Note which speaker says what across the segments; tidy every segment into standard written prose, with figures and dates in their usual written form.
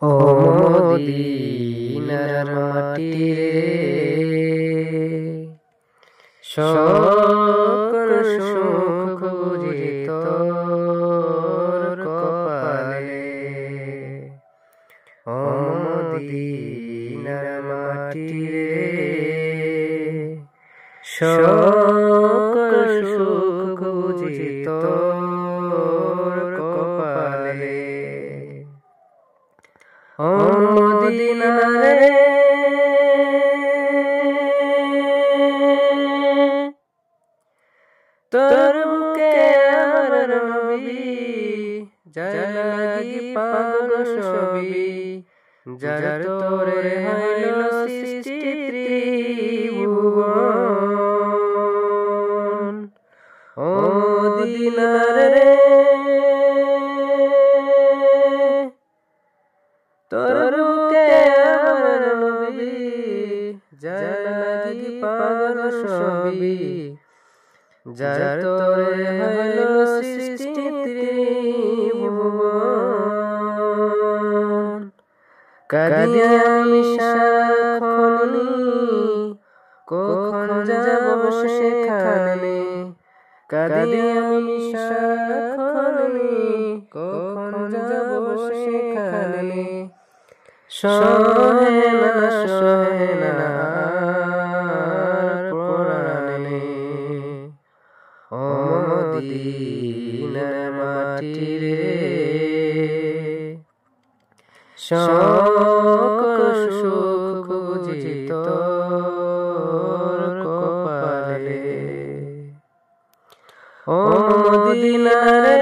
Speaker 1: ও মদিনার মাটি রে, সকল সুখ বুঝি তোর কপালে। ও মদিনার মাটি রে, সকল সুখ বুঝি তোর কপালে। ও মদিনা রে, তোর বুকে আমার নবী, যার লাগি পাগল সবই, যার তোরে হইল সৃষ্টি ত্রিভুবন। ও মদিনা রে, তোর বুকে আমার নবী, যার লাগি পাগল সবই, যার তোরে হইল সৃষ্টি ত্রিভুবন। কাঁদি আমি সারাক্ষণই, কখন যাব সেখানে। কাঁদি আমি সারাক্ষণই, কখন যাব সেখানে। সহে না সহে না প্রাণে। ও মদিনার মাটি রে, সকল সুখ বুঝি তোর কপালে। ও মদিনা রে,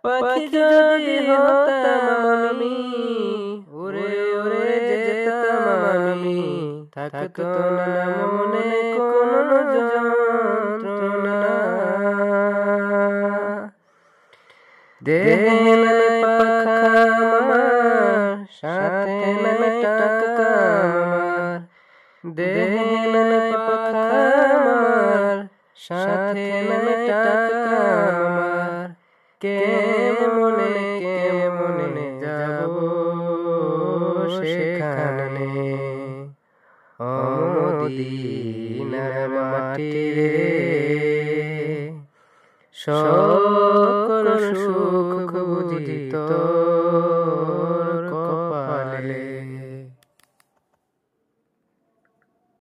Speaker 1: পাখি যদি হতাম আমি, উড়ে উড়ে যেতাম আমি, থাকতো না মনে কোনো যন্ত্রণা। দেহে পাখা আমার, সাথে টাকা আমার। দেহে পাখা আমার, সাথে টাকা আমার। কেমনে যাব সেখানে। ও মদিনার মাটি রে, সকল সুখ বুঝি তোর